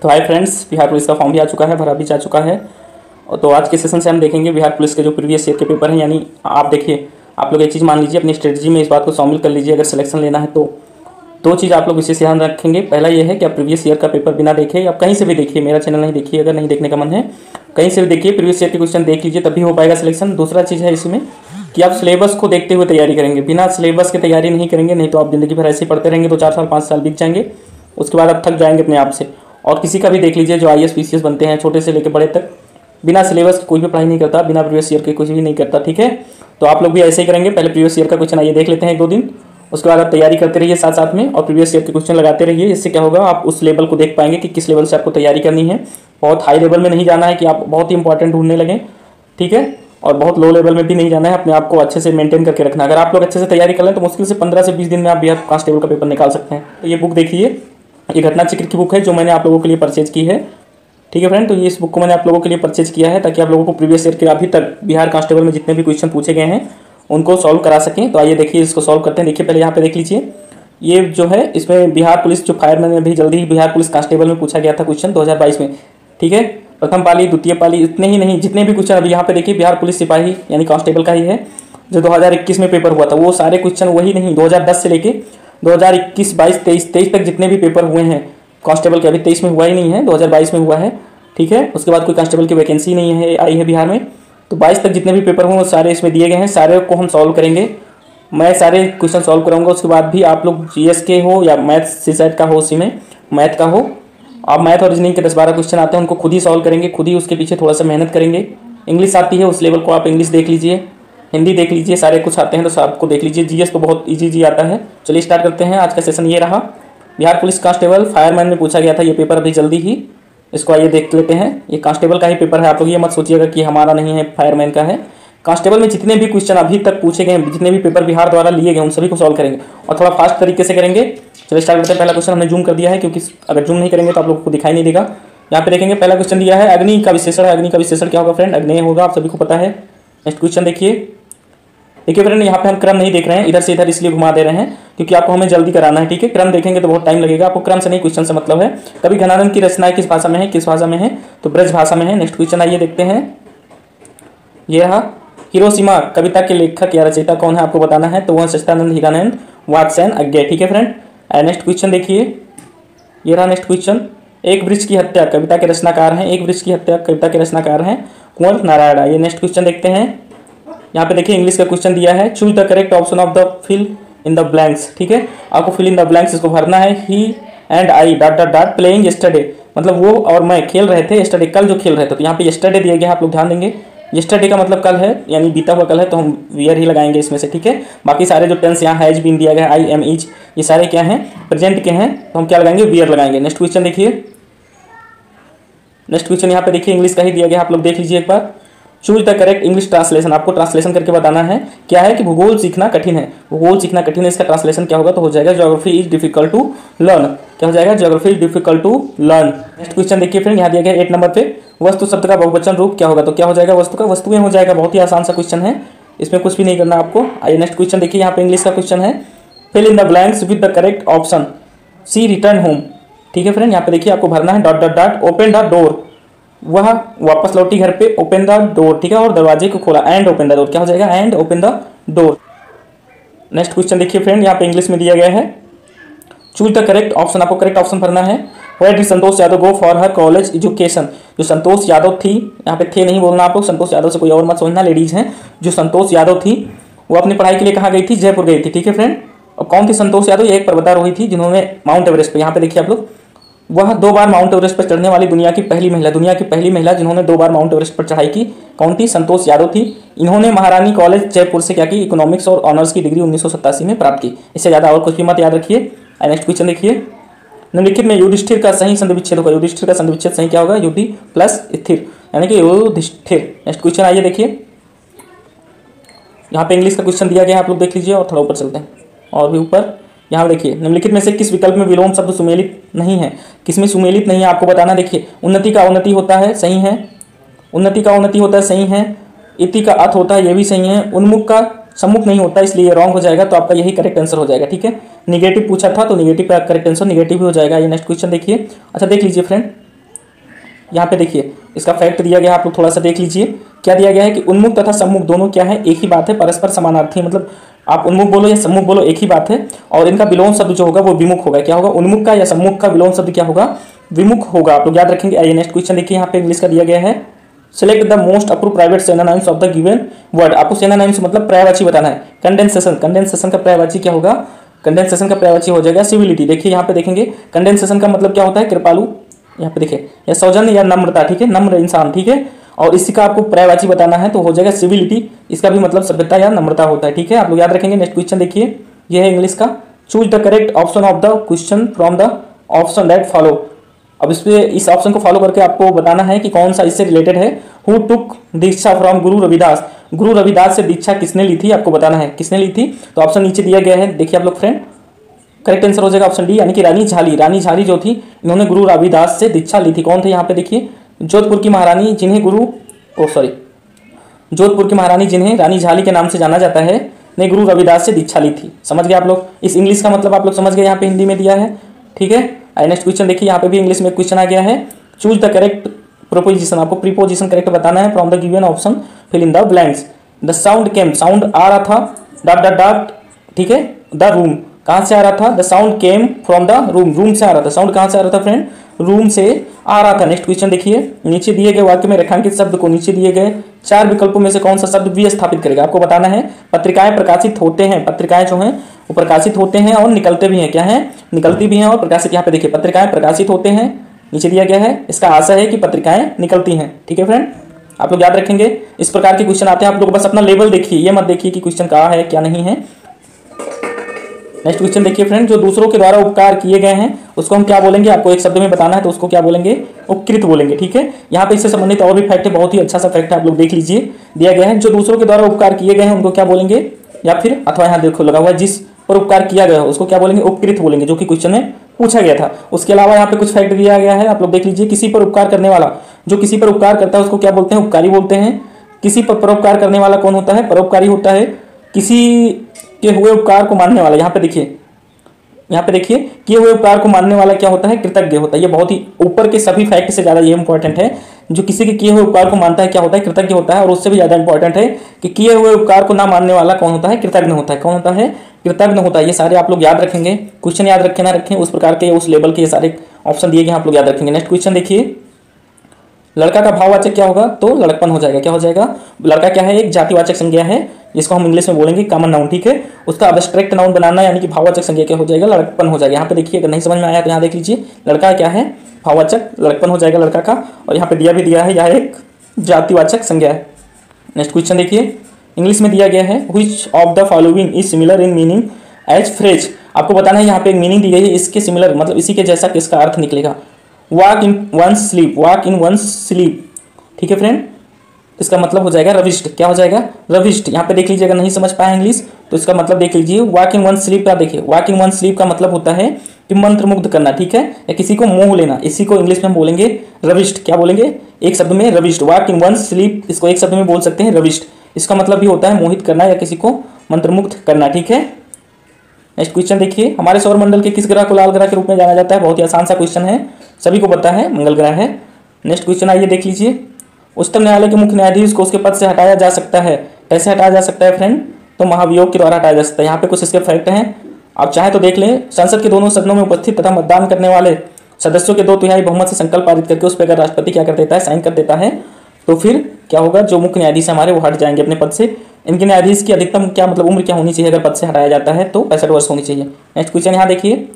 तो hi friends, Bihar police का form भी आ चुका है, भरा भी जा चुका है। और तो आज के सेशन से हम देखेंगे बिहार पुलिस के जो प्रीवियस ईयर के पेपर हैं। यानी आप देखिए, आप लोग एक चीज़ मान लीजिए, अपनी स्ट्रेटजी में इस बात को शामिल कर लीजिए। अगर सिलेक्शन लेना है तो दो चीज़ आप लोग विशेष ध्यान रखेंगे। पहला ये है कि आप प्रीवियस ईयर का पेपर बिना देखे आप कहीं से भी देखिए, मेरा चैनल नहीं देखिए, अगर नहीं देखने का मन है कहीं से भी देखिए, प्रीवियस ईयर के क्वेश्चन देख लीजिए, तभी हो पाएगा सिलेक्शन। दूसरा चीज़ है इसमें कि आप सिलेबस को देखते हुए तैयारी करेंगे। बिना सिलेबस के तैयारी नहीं करेंगे, नहीं तो आप जिंदगी भर ऐसे ही पढ़ते रहेंगे, तो 4 साल 5 साल बीत जाएंगे, उसके बाद आप थक जाएंगे अपने आप से। और किसी का भी देख लीजिए जो IAS PCS बनते हैं, छोटे से लेकर बड़े तक, बिना सिलेबस के कोई भी पढ़ाई नहीं करता, बिना प्रीवियस ईयर के कुछ भी नहीं करता। ठीक है, तो आप लोग भी ऐसे ही करेंगे। पहले प्रीवियस ईयर का क्वेश्चन आइए देख लेते हैं 1-2 दिन, उसके बाद आप तैयारी करते रहिए साथ साथ में, और प्रीवियस ईयर के क्वेश्चन लगाते रहिए। इससे क्या होगा, आप उस लेवल को देख पाएंगे कि किस लेवल से आपको तैयारी करनी है। बहुत हाई लेवल में नहीं जाना है कि आप बहुत ही इंपॉर्टेंट ढूंढने लगें, ठीक है, और बहुत लो लेवल में भी नहीं जाना है। अपने आप को अच्छे से मेंटेन करके रखना। अगर आप लोग अच्छे से तैयारी कर लें तो मुश्किल से 15 से 20 दिन में आप बिहार कांस्टेबल का पेपर निकाल सकते हैं। तो ये बुक देखिए, ये घटना चक्र की बुक है जो मैंने आप लोगों के लिए परचेज की है। ठीक है फ्रेंड, तो ये इस बुक को मैंने आप लोगों के लिए परचेज किया है ताकि आप लोगों को प्रीवियस ईयर के अभी तक बिहार कांस्टेबल में जितने भी क्वेश्चन पूछे गए हैं उनको सॉल्व करा सकें। तो आइए देखिए, इसको सॉल्व करते हैं। देखिए पहले यहाँ पे देख लीजिए, ये जो है इसमें बिहार पुलिस जो फायरमैन में भी जल्दी ही बिहार पुलिस कांस्टेबल में पूछा गया था क्वेश्चन 2022 में। ठीक है, प्रथम पाली, द्वितीय पाली, इतने ही नहीं, जितने भी क्वेश्चन अभी यहाँ पे देखिए बिहार पुलिस सिपाही यानी कांस्टेबल का ही है जो 2021 में पेपर हुआ था, वो सारे क्वेश्चन वही नहीं, 2010 से लेके 2021, 22, 23 तक जितने भी पेपर हुए हैं कांस्टेबल के, अभी 23 में हुआ ही नहीं है, 2022 में हुआ है। ठीक है, उसके बाद कोई कांस्टेबल की वैकेंसी नहीं है आई है बिहार में। तो 22 तक जितने भी पेपर हुए वो सारे इसमें दिए गए हैं, सारे को हम सॉल्व करेंगे। मैं सारे क्वेश्चन सॉल्व कराऊंगा। उसके बाद भी आप लोग GS के हो या मैथ सीसेट का हो, उसी में मैथ का हो, आप मैथ और रीजनिंग के 10-12 क्वेश्चन आते हैं, उनको खुद ही सॉल्व करेंगे, खुद ही उसके पीछे थोड़ा सा मेहनत करेंगे। इंग्लिश आती है उस लेवल को आप इंग्लिश देख लीजिए, हिंदी देख लीजिए, सारे कुछ आते हैं तो सबको देख लीजिए। GS तो बहुत ईजी आता है। चलिए स्टार्ट करते हैं। आज का सेशन ये रहा, बिहार पुलिस कांस्टेबल फायरमैन में पूछा गया था ये पेपर अभी जल्दी ही, इसको आइए देख लेते हैं। ये कांस्टेबल का ही पेपर है, आप लोग ये मत सोचिएगा कि हमारा नहीं है, फायरमैन का है। कांस्टेबल में जितने भी क्वेश्चन अभी तक पूछे गए, जितने भी पेपर बिहार द्वारा लिए गए, उन सभी को सॉल्व करेंगे और थोड़ा फास्ट तरीके से करेंगे। चलिए स्टार्ट करते हैं। पहला क्वेश्चन हमने जूम कर दिया है क्योंकि अगर जूम नहीं करेंगे तो आप लोगों को दिखाई नहीं देगा। यहाँ पे देखेंगे पहला क्वेश्चन दिया है, अग्नि का विशेषण है। अग्नि का विशेषण क्या होगा फ्रेंड? अग्नेय होगा, आप सभी को पता है। नेक्स्ट क्वेश्चन देखिए फ्रेंड, यहाँ पे हम क्रम नहीं देख रहे हैं, इधर से इधर इसलिए घुमा दे रहे हैं क्योंकि आपको हमें जल्दी कराना है। ठीक है, क्रम देखेंगे तो बहुत टाइम लगेगा, आपको क्रम से नहीं क्वेश्चन से मतलब है। कभी घनानंद की रचनाएं किस भाषा में है? किस भाषा में है? तो ब्रज भाषा में है। नेक्स्ट क्वेश्चन आइए देखते हैं, ये रहा, हिरोशिमा कविता के लेखक या रचयिता कौन है आपको बताना है। तो वह सच्चिदानंद हीरानंद वात्स्यन अज्ञे। ठीक है फ्रेंड, नेक्स्ट क्वेश्चन देखिए, ये रहा नेक्स्ट क्वेश्चन, एक वृक्ष की हत्या कविता के रचनाकार हैं। एक वृक्ष की हत्या कविता के रचनाकार हैं कुंवर नारायण। ये नेक्स्ट क्वेश्चन देखते हैं। यहाँ पे देखिए इंग्लिश का क्वेश्चन दिया है, choose the correct option of the fill in the blanks. ठीक है, आपको फिल इन द ब्लैंक्स इसको भरना है। He and I dot dot dot playing yesterday, मतलब वो और मैं खेल रहे थे यस्टरडे, कल जो खेल रहे थे। तो यहाँ पे यस्टरडे दिया गया है, आप लोग ध्यान देंगे। यस्टरडे का मतलब कल है, यानी बीता हुआ कल है, तो हम वियर ही लगाएंगे इसमें से। ठीक है, बाकी सारे जो टेंस यहाँ हैज बीन दिया गया है, आई एम इज, ये सारे क्या हैं? प्रेजेंट के हैं, तो हम क्या लगाएंगे? वियर लगाएंगे। नेक्स्ट क्वेश्चन देखिए, नेक्स्ट क्वेश्चन यहाँ पे देखिए इंग्लिश का ही दिया गया, आप लोग देख लीजिए एक बार। Choose the correct English translation, आपको ट्रांसलेशन करके बताना है। क्या है कि भूगोल सीखना कठिन है, भूगोल सीखना कठिन है, इसका ट्रांसलेशन क्या होगा? तो हो जाएगा geography is difficult to learn. क्या हो जाएगा? Geography is difficult to learn. Next question देखिए फ्रेंड, यहाँ दिया गया 8 नंबर पे, वस्तु शब्द का बहुवचन रूप क्या होगा? तो क्या हो जाएगा? वस्तु का वस्तुएं हो जाएगा। बहुत ही आसान सा क्वेश्चन है, इसमें कुछ भी नहीं करना आपको। आइए नेक्स्ट क्वेश्चन देखिए, यहाँ पे इंग्लिश का क्वेश्चन है, fill in the blanks with the correct option, she return home. ठीक है फ्रेंड, यहाँ पे देखिए आपको भरना है dot dot dot, open the door, वह वापस लौटी घर पे, ओपन द डोर। ठीक है, और दरवाजे को खोला, एंड ओपन द डोर। क्या हो जाएगा? And open the door. Next question देखिए फ्रेंड, यहाँ पे इंग्लिश में दिया गया है, चूज द करेक्ट ऑप्शन, आपको करेक्ट ऑप्शन भरना है। Where did Santosh Yadav go for her college education. जो संतोष यादव थी, यहाँ पे थे नहीं बोलना आप लोग, संतोष यादव से कोई और मत समझना, लेडीज हैं। जो संतोष यादव थी वो अपनी पढ़ाई के लिए कहाँ गई थी? जयपुर गई थी। ठीक है फ्रेंड, और कौन थी संतोष यादव? ये एक पर्वतारोही थी जिन्होंने माउंट एवरेस्ट पे, यहाँ पे देखिए आप लोग, वह 2 बार माउंट एवरेस्ट पर चढ़ने वाली दुनिया की पहली महिला जिन्होंने 2 बार माउंट एवरेस्ट पर चढ़ाई की, कौन थी? संतोष यादव थी। इन्होंने महारानी कॉलेज जयपुर से क्या की? इकोनॉमिक्स और ऑनर्स की डिग्री 1987 में प्राप्त की। इससे ज़्यादा और कुछ भी मत याद रखिए। नेक्स्ट क्वेश्चन देखिए, निम्नलिखित में युधिष्ठिर का सही संधि विच्छेद होगा। युधिष्ठिर का संधि विच्छेद सही क्या होगा? युधि प्लस स्थिर, यानी कि युधिष्ठिर। नेक्स्ट क्वेश्चन आइए देखिए, यहाँ पे इंग्लिश का क्वेश्चन दिया गया है, आप लोग देख लीजिए और थोड़ा ऊपर चलते हैं और भी ऊपर। यहाँ देखिए, निम्नलिखित में से किस विकल्प में विलोम शब्द सुमेलित नहीं है? किसमें सुमेलित नहीं है आपको बताना। देखिए, उन्नति का उन्नति होता है, सही है। उन्नति का उन्नति होता है, सही है। इति का अथ होता है, ये भी सही है। उन्मुख का सम्मुख नहीं होता, इसलिए ये रॉन्ग हो जाएगा, तो आपका यही करेक्ट आंसर हो जाएगा। ठीक है, निगेटिव पूछा था तो निगेटिव का करेक्ट आंसर निगेटिव ही हो जाएगा। ये नेक्स्ट क्वेश्चन देखिए, अच्छा देख लीजिए फ्रेंड, यहाँ पे देखिए इसका फैक्ट दिया गया है, आप लोग थोड़ा सा देख लीजिए। क्या दिया गया है कि उन्मुख तथा सम्मुख दोनों क्या है, एक ही बात है, परस्पर समानार्थी है। मतलब आप उन्मुख बोलो या सम्मुख बोलो एक ही बात है। और इनका विलोम शब्द जो होगा वो विमुख होगा। क्या होगा, उन्मुख का या सम्मुख का विलोम शब्द क्या होगा, विमुख होगा। आप लोग याद रखेंगे। आइए नेक्स्ट क्वेश्चन देखिए, यहाँ पे इंग्लिश का दिया गया है, select the most approve private synonyms of the given word. आपको सिनोनिम्स मतलब पर्यायवाची बताना है। कंडेंसेशन, कंडेंसेशन का पर्यायवाची क्या होगा, कंडेंसेशन का पर्यायवाची हो जाएगा सिविलिटी। देखिए यहाँ पे देखेंगे कंडेंसेशन का मतलब क्या होता है, कृपालु, यहाँ पे देखिए, या सौजन्य या नम्रता, ठीक है, नम्र इंसान, ठीक है। और इसी का आपको पर्यायवाची बताना है तो हो जाएगा सिविलिटी। इसका भी मतलब सभ्यता या नम्रता होता है, ठीक है। आप लोग याद रखेंगे। नेक्स्ट क्वेश्चन देखिए, ये है इंग्लिश का, choose the correct option of the question from the option that follow. अब इस ऑप्शन को फॉलो करके आपको बताना है कि कौन सा इससे रिलेटेड है। Who took Diksha from Guru Ravidas, Guru Ravidas से दीक्षा किसने ली थी, आपको बताना है किसने ली थी। तो ऑप्शन नीचे दिया गया है, देखिए आप लोग फ्रेंड, करेक्ट आंसर हो जाएगा ऑप्शन डी, यानी कि रानी झाली। रानी झाली जो थी, इन्होंने गुरु रविदास से दीक्षा ली थी। कौन थे यहाँ पे देखिए, जोधपुर की महारानी जिन्हें जोधपुर की महारानी जिन्हें रानी झाली के नाम से जाना जाता है, ने गुरु रविदास से दीक्षा ली थी। समझ गए आप लोग। इस इंग्लिश का मतलब आप लोग समझ गए, यहाँ पे हिंदी में दिया है, ठीक है। नेक्स्ट क्वेश्चन देखिए, यहाँ पे भी इंग्लिश में क्वेश्चन आ गया है, चूज द करेक्ट प्रोपोजिशन। आपको प्रीपोजिशन करेक्ट बताना है from the given option, fill in the blanks. The sound came, sound आ रहा था, डॉट डॉट डॉट, ठीक है। द रूम, कहाँ से आ रहा था, the sound came from the room, room से आ रहा था। साउंड कहाँ से आ रहा था फ्रेंड, रूम से आ रहा था। नेक्स्ट क्वेश्चन देखिए, नीचे दिए गए वाक्य में रेखांकित शब्द को नीचे दिए गए 4 विकल्पों में से कौन सा शब्द भी स्थापित करेगा। आपको बताना है। पत्रिकाएं प्रकाशित होते हैं, पत्रिकाएं जो हैं वो प्रकाशित होते हैं और निकलते भी हैं। क्या है, निकलती भी हैं और प्रकाशित। यहाँ पे देखिए पत्रिकाएं प्रकाशित होते हैं, नीचे दिया गया है, इसका आशय है कि पत्रिकाएं निकलती हैं, ठीक है फ्रेंड। आप लोग याद रखेंगे। इस प्रकार के क्वेश्चन आते हैं, आप लोग बस अपना लेवल देखिए, ये मत देखिए कि क्वेश्चन कहाँ है क्या नहीं है। नेक्स्ट क्वेश्चन देखिए फ्रेंड, जो दूसरों के द्वारा उपकार किए गए हैं उसको हम क्या बोलेंगे, आपको एक शब्द में बताना है तो उसको क्या बोलेंगे, उपकृत बोलेंगे, ठीक है। यहाँ पे इससे संबंधित और भी फैक्ट है, बहुत ही अच्छा सा फैक्ट है, आप लोग देख लीजिए, दिया गया है। जो दूसरों के द्वारा उपकार किए गए हैं उनको क्या बोलेंगे, या फिर अथवा यहाँ देखो लगा हुआ है, जिस पर उपकार किया गया है उसको क्या बोलेंगे, उपकृत बोलेंगे, जो कि क्वेश्चन में पूछा गया था। उसके अलावा यहाँ पे कुछ फैक्ट दिया गया है, आप लोग देख लीजिए। किसी पर उपकार करने वाला, जो किसी पर उपकार करता है उसको क्या बोलते हैं, उपकारी बोलते हैं। किसी पर परोपकार करने वाला कौन होता है, परोपकारी होता है। किसी के हुए उपकार को मानने वाला, यहाँ पे देखिए किए हुए उपकार को मानने वाला क्या होता है, कृतज्ञ होता है। ये बहुत ही ऊपर के सभी फैक्ट से ज्यादा ये इंपॉर्टेंट है। जो किसी के किए हुए उपकार को मानता है क्या होता है, कृतज्ञ होता है। और उससे भी ज्यादा इंपॉर्टेंट है कि किए हुए उपकार को ना मानने वाला कौन होता है, कृतज्ञ होता है। कौन होता है, कृतज्ञ होता है। ये सारे आप लोग याद रखेंगे, क्वेश्चन याद रखें ना रखें, उस प्रकार के उस लेवल के ये सारे ऑप्शन दिए गए आप लोग याद रखेंगे। नेक्स्ट क्वेश्चन देखिए, लड़का का भाववाचक क्या होगा, तो लड़कपन हो जाएगा। क्या हो जाएगा, लड़का क्या है, एक जातिवाचक संज्ञा है, जिसको हम इंग्लिश में बोलेंगे कॉमन नाउन, ठीक है। उसका अब्स्ट्रैक्ट नाउन बनाना, यानी कि भाववाचक संज्ञा क्या हो जाएगा, लड़कपन हो जाएगा। यहाँ पे देखिए, अगर नहीं समझ में आया तो यहाँ देख लीजिए, लड़का क्या है, भाववाचक, लड़कपन हो जाएगा लड़का का। और यहाँ पे दिया है, यह एक जातिवाचक संज्ञा है। नेक्स्ट क्वेश्चन देखिए, इंग्लिश में दिया गया है, which of the following is similar in meaning as phrase. आपको बताना है, यहाँ पे एक मीनिंग दी गई है, इसके सिमिलर मतलब इसी के जैसा किसका अर्थ निकलेगा। Walk in once sleep, walk in once sleep, ठीक है फ्रेंड। इसका मतलब हो जाएगा रविष्ट। क्या हो जाएगा, रविष्ट। यहाँ पे देख लीजिए, अगर नहीं समझ पाए इंग्लिश तो इसका मतलब देख लीजिए, वॉक इन वन स्लीप का देखिए, वॉक इन वन स्लीप का मतलब होता है कि मंत्र मुग्ध करना, ठीक है, या किसी को मोह लेना। इसी को इंग्लिश में हम बोलेंगे रविष्ट। क्या बोलेंगे, एक शब्द में रविष्ट, वॉक इन वन स्लीप, इसको एक शब्द में बोल सकते हैं रविष्ट। इसका मतलब भी होता है मोहित करना या किसी को मंत्रमुग्ध करना, ठीक है। नेक्स्ट क्वेश्चन देखिए, हमारे सौरमंडल के किस ग्रह को लाल ग्रह के रूप में जाना जाता है। बहुत ही आसान सा क्वेश्चन है, सभी को पता है, मंगल ग्रह है। नेक्स्ट क्वेश्चन आइए देख लीजिए, उच्चतम न्यायालय के मुख्य न्यायाधीश को उसके पद से हटाया जा सकता है। कैसे हटाया जा सकता है फ्रेंड, तो महाभियोग के द्वारा हटाया जा सकता है। यहाँ पे कुछ इसके फैक्ट हैं, आप चाहे तो देख लें। संसद के दोनों सदनों में उपस्थित तथा मतदान करने वाले सदस्यों के 2/3 बहुमत से संकल्प पारित करके उस पर अगर राष्ट्रपति क्या कर देता है, साइन कर देता है, तो फिर क्या होगा, जो मुख्य न्यायाधीश हमारे वो हट जाएंगे अपने पद से। इनके न्यायाधीश की अधिकतम क्या मतलब उम्र क्या होनी चाहिए, अगर पद से हटाया जाता है तो 65 वर्ष होनी चाहिए। नेक्स्ट क्वेश्चन यहाँ देखिए,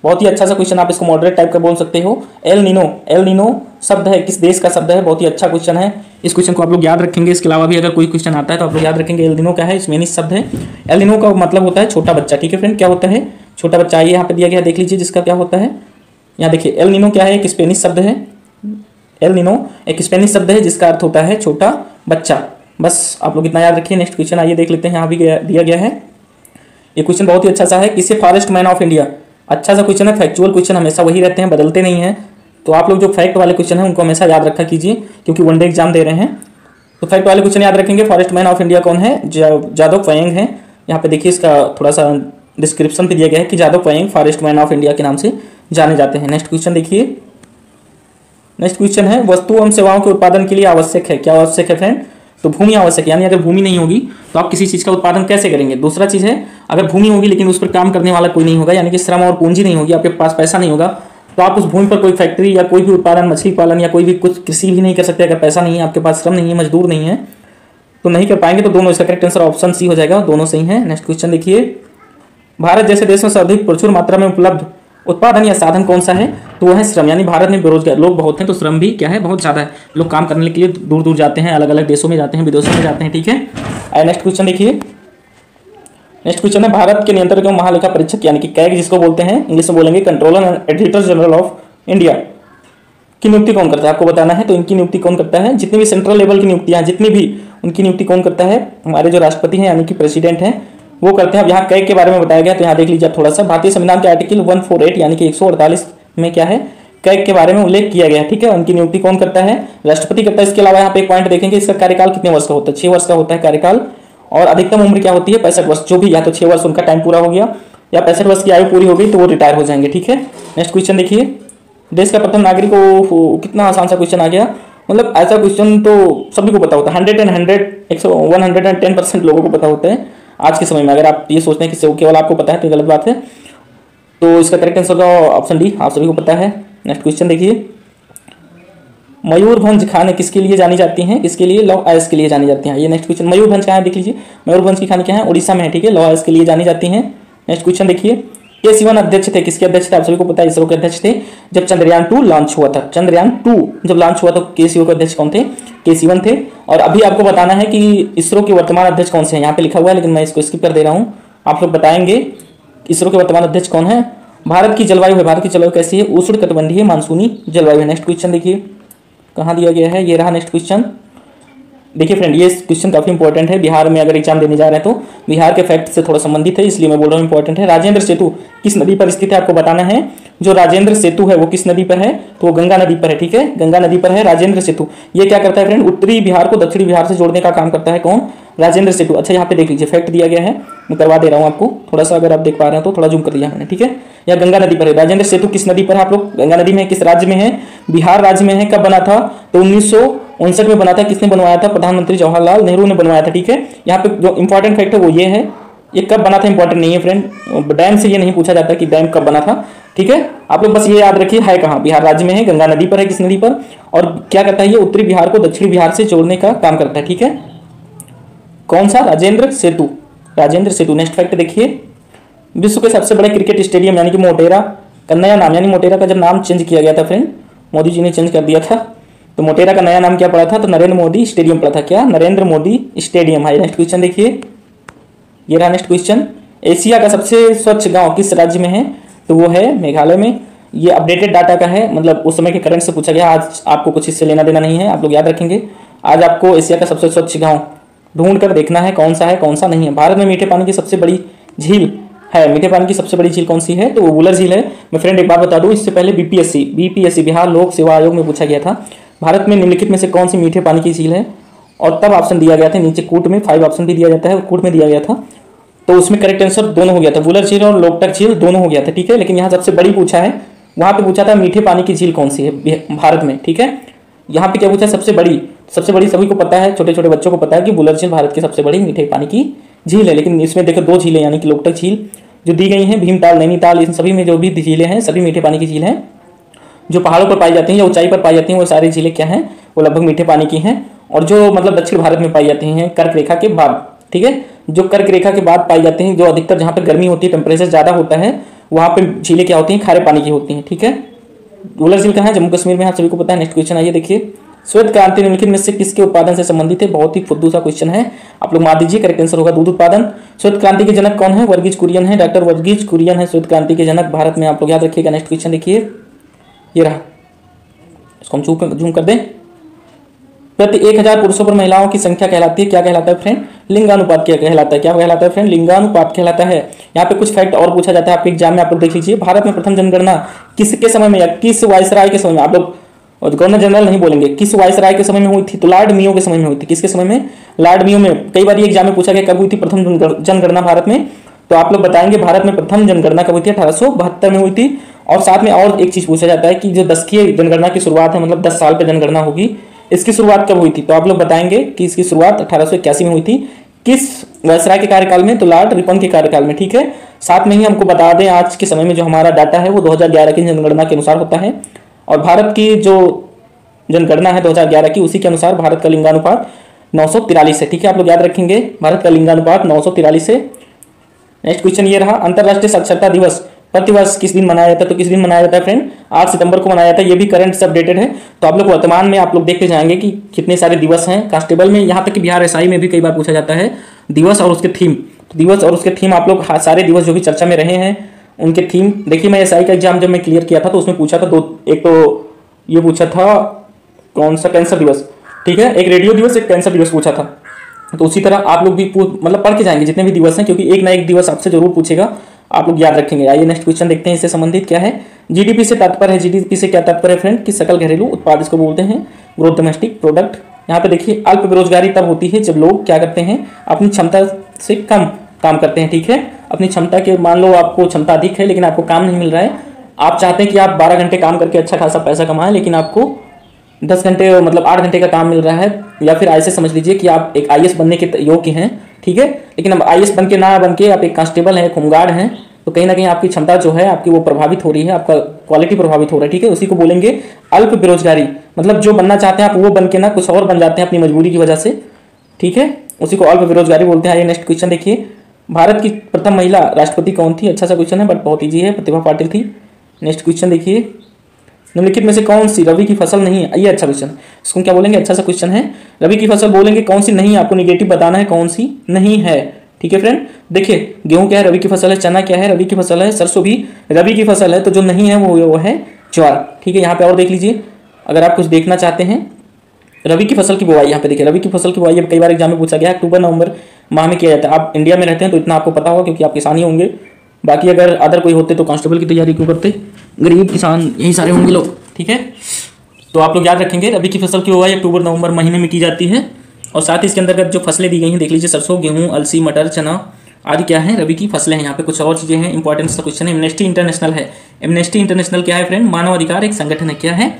बहुत ही अच्छा सा क्वेश्चन, आप इसको मॉडरेट टाइप का बोल सकते हो। एल नीनो शब्द है, किस देश का शब्द है, बहुत ही अच्छा क्वेश्चन है। इस क्वेश्चन को आप लोग याद रखेंगे। इसके अलावा भी अगर कोई क्वेश्चन आता है तो आप लोग याद रखेंगे। एल नीनो क्या है, स्पेनिश शब्द है। एल नीनो का मतलब होता है छोटा बच्चा, ठीक है फ्रेंड। क्या होता है, छोटा बच्चा। आइए यहाँ पे दिया गया देख लीजिए, जिसका क्या होता है, यहाँ देखिए, एल नीनो क्या है, एक स्पेनिश शब्द है। एल नीनो एक स्पेनिश शब्द है जिसका अर्थ होता है छोटा बच्चा। बस आप लोग इतना याद रखिए। नेक्स्ट क्वेश्चन आइए देख लेते हैं, यहाँ भी दिया गया है। ये क्वेश्चन बहुत ही अच्छा सा है, किसे फॉरेस्ट मैन ऑफ इंडिया। अच्छा सा क्वेश्चन है, फैक्चुअल क्वेश्चन हमेशा वही रहते हैं, बदलते नहीं हैं। तो आप लोग जो फैक्ट वाले क्वेश्चन हैं उनको हमेशा याद रखा कीजिए, क्योंकि वनडे एग्जाम दे रहे हैं। तो फैक्ट वाले क्वेश्चन याद रखेंगे। फॉरेस्ट मैन ऑफ इंडिया कौन है, जादव पयेंग है। यहाँ पे देखिए, इसका थोड़ा सा डिस्क्रिप्शन भी दिया गया है कि Jadav Payeng forest man of India के नाम से जाने जाते हैं। नेक्स्ट क्वेश्चन देखिए, नेक्स्ट क्वेश्चन है, वस्तु एवं सेवाओं के उत्पादन के लिए आवश्यक है, क्या आवश्यक है फ्रेंड? तो भूमि आवश्यक है, यानी अगर भूमि नहीं होगी तो आप किसी चीज का उत्पादन कैसे करेंगे। दूसरा चीज है, अगर भूमि होगी लेकिन उस पर काम करने वाला कोई नहीं होगा, यानी कि श्रम और पूंजी नहीं होगी, आपके पास पैसा नहीं होगा, तो आप उस भूमि पर कोई फैक्ट्री या कोई भी उत्पादन, मछली पालन या कोई भी कुछ कृषि भी नहीं कर सकते। अगर पैसा नहीं है, आपके पास श्रम नहीं है, मजदूर नहीं है, तो नहीं कर पाएंगे। तो दोनों, इसका करेक्ट आंसर ऑप्शन सी हो जाएगा, दोनों सही है। नेक्स्ट क्वेश्चन देखिए, भारत जैसे देश में सर्वाधिक प्रचुर मात्रा में उपलब्ध उत्पादन या साधन कौन सा है? तो वह है श्रम, यानी भारत में बेरोजगार लोग बहुत हैं, तो श्रम भी क्या है, बहुत ज्यादा है। लोग काम करने के लिए दूर दूर जाते हैं, अलग अलग देशों में जाते हैं, विदेशों में जाते हैं, ठीक है। नेक्स्ट क्वेश्चन देखिए, नेक्स्ट क्वेश्चन है, भारत के नियंत्रक एवं महालेखा परीक्षक यानी कि कैग जिसको बोलते हैं, इंग्लिश में बोलेंगे controller and editor general of India, की नियुक्ति कौन करता है? आपको बताना है। तो इनकी नियुक्ति कौन करता है? जितनी भी सेंट्रल लेवल की नियुक्तियां जितनी भी, उनकी नियुक्ति कौन करता है? हमारे जो राष्ट्रपति हैं यानी कि प्रेसिडेंट हैं वो करते हैं। अब यहाँ कैग के बारे में बताया गया, तो यहाँ देख लीजिए थोड़ा सा, भारतीय संविधान के आर्टिकल 148 यानी कि 148 में क्या है, कैग के बारे में उल्लेख किया गया है, ठीक है। उनकी नियुक्ति कौन करता है? राष्ट्रपति करता है। इसके अलावा यहाँ पे एक पॉइंट देखेंगे, इसका कार्यकाल कितने वर्ष का होता है? 6 वर्ष का होता है कार्यकाल, और अधिकतम उम्र क्या होती है? 65 वर्ष। जो भी, या तो 6 वर्ष उनका टाइम पूरा हो गया या 65 वर्ष की आयु पूरी हो गई तो वो रिटायर हो जाएंगे, ठीक है। नेक्स्ट क्वेश्चन देखिए, देश का प्रथम नागरिक को, कितना आसान सा क्वेश्चन आ गया, मतलब ऐसा क्वेश्चन तो सभी को पता होता है, 110% लोगों को पता होता है आज के समय में। अगर आप ये सोचते हैं कि केवल आपको पता है तो गलत बात है। तो इसका करेक्ट आंसर होगा ऑप्शन डी, आप सभी को पता है। नेक्स्ट क्वेश्चन देखिए, मयूरभंज खान किसके लिए जानी जाती हैं? किसके लिए? लौह अयस्क के लिए जानी जाती हैं। ये नेक्स्ट क्वेश्चन, मयूरभंज कहाँ है देख लीजिए, मयूरभंज की खान क्या है? उड़ीसा में है, ठीक है। लौह अयस्क के लिए जानी जाती हैं। नेक्स्ट क्वेश्चन देखिए, के-सिवन अध्यक्ष थे, किसके अध्यक्ष थे? आप सभी को पता है, इसरो के अध्यक्ष थे जब चंद्रयान 2 लॉन्च हुआ था। चंद्रयान 2 जब लॉन्च हुआ तो के-सिवन के अध्यक्ष कौन थे? के-सिवन थे। और अभी आपको बताना है कि इसरो के वर्तमान अध्यक्ष कौन से हैं, यहाँ पे लिखा हुआ है लेकिन मैं इसको स्किप कर दे रहा हूँ, आप लोग बताएंगे इसरो के वर्तमान अध्यक्ष कौन है। भारत की जलवायु है, भारत की जलवायु कैसी है? उष्णकटिबंधीय मानसूनी जलवायु है। नेक्स्ट क्वेश्चन देखिए, कहाँ दिया गया है, ये रहा नेक्स्ट क्वेश्चन। देखिए फ्रेंड, ये क्वेश्चन काफी इंपॉर्टेंट है, बिहार में अगर एग्जाम देने जा रहे हैं तो बिहार के फैक्ट से थोड़ा संबंधित है, इसलिए मैं बोल रहा हूँ इंपॉर्टेंट है। राजेंद्र सेतु किस नदी पर स्थित है? आपको बताना है। जो राजेंद्र सेतु है वो किस नदी पर है? तो वो गंगा नदी पर है, ठीक है, गंगा नदी पर है राजेंद्र सेतु। ये क्या करता है फ्रेंड? उत्तरी बिहार को दक्षिणी बिहार से जोड़ने का काम करता है। कौन? राजेंद्र सेतु। अच्छा, यहाँ पे देख लीजिए फैक्ट दिया गया है, मैं करवा दे रहा हूँ आपको, थोड़ा सा अगर आप देख पा रहे हैं तो थोड़ा जूम कर दिया मैंने, ठीक है। या गंगा नदी पर है राजेंद्र सेतु, किस नदी पर है? आप लोग गंगा नदी में है। किस राज्य में है? बिहार राज्य में है। कब बना था? तो 1959 में बना था। किसने बनवाया था? प्रधानमंत्री जवाहरलाल नेहरू ने बनवाया था, ठीक है। यहाँ पे जो इंपॉर्टेंट फैक्ट है वो ये है, ये कब बना था इंपॉर्टेंट नहीं है फ्रेंड, डैम से ये नहीं पूछा जाता कि डैम कब बना था, ठीक है। आप लोग बस ये याद रखिए है कहाँ, बिहार राज्य में है, गंगा नदी पर है। किस नदी पर? और क्या करता है ये? उत्तरी बिहार को दक्षिणी बिहार से जोड़ने का काम करता है, ठीक है। कौन सा? राजेंद्र सेतु, राजेंद्र सेतु। नेक्स्ट फैक्ट देखिए, विश्व के सबसे बड़े क्रिकेट स्टेडियम यानी कि मोटेरा का नया नाम, यानी मोटेरा का जब नाम चेंज किया गया था फ्रेंड, मोदी जी ने चेंज कर दिया था, तो मोटेरा का नया नाम क्या पड़ा था? तो नरेंद्र मोदी स्टेडियम पड़ा था। क्या? नरेंद्र मोदी स्टेडियम है। नेक्स्ट क्वेश्चन देखिए, ये रहा नेक्स्ट क्वेश्चन, एशिया का सबसे स्वच्छ गांव किस राज्य में है? तो वो है मेघालय में। ये अपडेटेड डाटा का है, मतलब उस समय के करंट से पूछा गया, आज आपको कुछ इससे लेना देना नहीं है, आप लोग याद रखेंगे। आज आपको एशिया का सबसे स्वच्छ गांव ढूंढ कर देखना है कौन सा है कौन सा नहीं है। भारत में मीठे पानी की सबसे बड़ी झील है, मीठे पानी की सबसे बड़ी झील कौन सी है? तो वो वुलर झील है। मैं फ्रेंड एक बात बता दूं, इससे पहले बीपीएससी बिहार लोक सेवा आयोग में पूछा गया था, भारत में निम्नलिखित में से कौन सी मीठे पानी की झील है, और तब ऑप्शन दिया गया था नीचे कूट में, 5 ऑप्शन भी दिया जाता है, कूट में दिया गया था, तो उसमें करेक्ट आंसर दोनों हो गया था, वुलर झील और लोकटक झील दोनों हो गया था, ठीक है। लेकिन यहाँ सबसे बड़ी पूछा है, वहां पे पूछा था मीठे पानी की झील कौन सी है भारत में, ठीक है। यहाँ पे क्या पूछा? सबसे बड़ी सभी को पता है, छोटे छोटे बच्चों को पता है कि वुलर झील भारत की सबसे बड़ी मीठे पानी की झील है। लेकिन इसमें देखो 2 झीलें यानी कि लोकटक झील जो दी गई हैं, भीमताल, नैनीताल, इन सभी में जो भी झीलें हैं सभी मीठे पानी की झील हैं। जो पहाड़ों पर पाई जाती हैं या ऊंचाई पर पाई जाती हैं वो सारी झीलें क्या हैं? वो लगभग मीठे पानी की हैं। और जो मतलब दक्षिण भारत में पाई जाती हैं कर्क रेखा के बाद, ठीक है, जो कर्क रेखा के बाद पाई जाती हैं, जो अधिकतर जहाँ पर गर्मी होती है, टेम्परेचर ज्यादा होता है, वहाँ पे झीलें क्या होती हैं? खारे पानी की होती हैं, ठीक है। वुलर झील कहाँ है? जम्मू कश्मीर में, आप सभी को पता है। नेक्स्ट क्वेश्चन आइए देखिए, श्वेत क्रांति निम्नलिखित में से किसके उत्पादन से संबंधित है? बहुत ही फुद्दू सा क्वेश्चन है, आप लोग मार दीजिए, करेक्ट आंसर होगा दूध उत्पादन। श्वेत क्रांति के जनक कौन है? वर्गीज कुरियन है, डॉक्टर वर्गीज कुरियन है श्वेत क्रांति के जनक भारत में, आप लोग याद रखिएगा। नेक्स्ट क्वेश्चन देखिए, ये रहा, इसको हम जूम कर दें। प्रति 1000 पुरुषों पर महिलाओं की संख्या कहलाती है, क्या कहलाता है फ्रेंड? लिंगानुपात क्या कहलाता है? क्या कहलाता है फ्रेंड? लिंगानुपात कहलाता है। यहाँ पे कुछ फैक्ट और पूछा जाता है आपके एग्जाम में, आप लोग देख लीजिए। भारत में प्रथम जनगणना किसके समय में या किस वायसराय के समय में? आप लोग गवर्नर जनरल नहीं बोलेंगे, किस वायसराय के समय में हुई थी? तो लॉर्ड मियो के समय में हुई थी। किसके समय में? लॉर्ड मियो में। कई बार ये एग्जाम में पूछा गया कब हुई थी प्रथम जनगणना भारत में, तो आप लोग बताएंगे भारत में प्रथम जनगणना कब हुई थी? 1872 में हुई थी। और साथ में और एक चीज़ पूछा जाता है कि जो 10 की जनगणना की शुरुआत है, मतलब 10 साल पे जनगणना होगी, इसकी शुरुआत कब हुई थी? तो आप लोग बताएंगे कि इसकी शुरुआत 1881 में हुई थी। किस वायसराय के कार्यकाल में? तो लॉर्ड रिपन के कार्यकाल में, ठीक है। साथ में ही हमको बता दें आज के समय में जो हमारा डाटा है वो 2011 की जनगणना के अनुसार होता है, और भारत की जो जनगणना है 2011 की, उसी के अनुसार भारत का लिंगानुपात 943 है, ठीक है। आप लोग याद रखेंगे भारत का लिंगानुपात 943 है। नेक्स्ट क्वेश्चन ये रहा, अंतरराष्ट्रीय साक्षरता दिवस प्रतिवर्ष किस दिन मनाया जाता है? तो किस दिन मनाया जाता है फ्रेंड? 8 सितंबर को मनाया जाता है। ये भी करंट से अपडेटेड है। तो आप लोग वर्तमान में आप लोग देखते जाएंगे कि कितने सारे दिवस हैं कांस्टेबल में, यहाँ तक कि बिहार एसआई में भी कई बार पूछा जाता है दिवस और उसके थीम। तो दिवस और उसके थीम आप लोग सारे दिवस जो भी चर्चा में रहे हैं उनके थीम देखिए। मैं एसआई का एग्जाम जब मैं क्लियर किया था तो उसमें पूछा था दो, एक तो ये पूछा था कौन सा, कैंसर दिवस, ठीक है, एक रेडियो दिवस, एक कैंसर दिवस पूछा था। तो उसी तरह आप लोग भी मतलब पढ़ के जाएंगे जितने भी दिवस हैं, क्योंकि एक ना एक दिवस आपसे जरूर पूछेगा, आप लोग याद रखेंगे। आइए नेक्स्ट क्वेश्चन देखते हैं, इससे संबंधित क्या है। जीडीपी से तात्पर्य है, जीडीपी से क्या तात्पर्य है फ्रेंड? कि सकल घरेलू उत्पाद इसको बोलते हैं, ग्रोथ डोमेस्टिक प्रोडक्ट। यहाँ पे देखिए अल्प बेरोजगारी तब होती है जब लोग क्या करते हैं, अपनी क्षमता से कम काम करते हैं, ठीक है। अपनी क्षमता के, मान लो आपको क्षमता अधिक है लेकिन आपको काम नहीं मिल रहा है, आप चाहते हैं कि आप 12 घंटे काम करके अच्छा खासा पैसा कमाएं, लेकिन आपको 10 घंटे मतलब 8 घंटे का काम मिल रहा है। या फिर ऐसे समझ लीजिए कि आप एक आईएएस बनने के योग्य हैं, ठीक है, लेकिन अब आईएएस बन के ना बन के आप एक कांस्टेबल हैं, होमगार्ड हैं, तो कहीं ना कहीं आपकी क्षमता जो है आपकी वो प्रभावित हो रही है, आपका क्वालिटी प्रभावित हो रहा है, ठीक है। उसी को बोलेंगे अल्प बेरोजगारी, मतलब जो बनना चाहते हैं आप वो बन के ना कुछ और बन जाते हैं अपनी मजबूरी की वजह से, ठीक है, उसी को अल्प बेरोजगारी बोलते हैं। आइए नेक्स्ट क्वेश्चन देखिए, भारत की प्रथम महिला राष्ट्रपति कौन थी? अच्छा सा क्वेश्चन है बट बहुत ईजी है, प्रतिभा पाटिल थी। नेक्स्ट क्वेश्चन देखिए, निम्नलिखित में से कौन सी रबी की फसल नहीं है? ये अच्छा क्वेश्चन, इसको क्या बोलेंगे? अच्छा सा क्वेश्चन है, रबी की फसल बोलेंगे कौन सी नहीं है, आपको निगेटिव बताना है कौन सी नहीं है, ठीक है फ्रेंड। देखिए गेहूं क्या है, रबी की फसल है, चना क्या है, रबी की फसल है, सरसों भी रबी की फसल है, तो जो नहीं है वो है ज्वार, ठीक है। यहाँ पे और देख लीजिए, अगर आप कुछ देखना चाहते हैं रबी की फसल की बुआई, यहाँ पे देखिए रबी की फसल की बुआई कई बार एग्जाम में पूछा गया है, अक्टूबर नवंबर माह में किया जाता है। आप इंडिया में रहते हैं तो इतना आपको पता होगा क्योंकि आप किसान ही होंगे, बाकी अगर अदर कोई होते तो कांस्टेबल की तैयारी क्यों करते, गरीब किसान यही सारे होंगे लोग, ठीक है। तो आप लोग याद रखेंगे रबी की फसल की बुआई अक्टूबर नवंबर महीने में की जाती है। और साथ ही इसके अंतर्गत जो फसलें दी गई हैं देख लीजिए, सरसों, गेहूं, अलसी, मटर, चना आदि क्या है, रबी की फसलें हैं। यहाँ पे कुछ और चीजें हैं, इंपॉर्टेंट सा क्वेश्चन है। एमनेस्टी इंटरनेशनल है, एमनेस्टी इंटरनेशनल क्या है फ्रेंड? मानव अधिकार एक संगठन है, क्या है?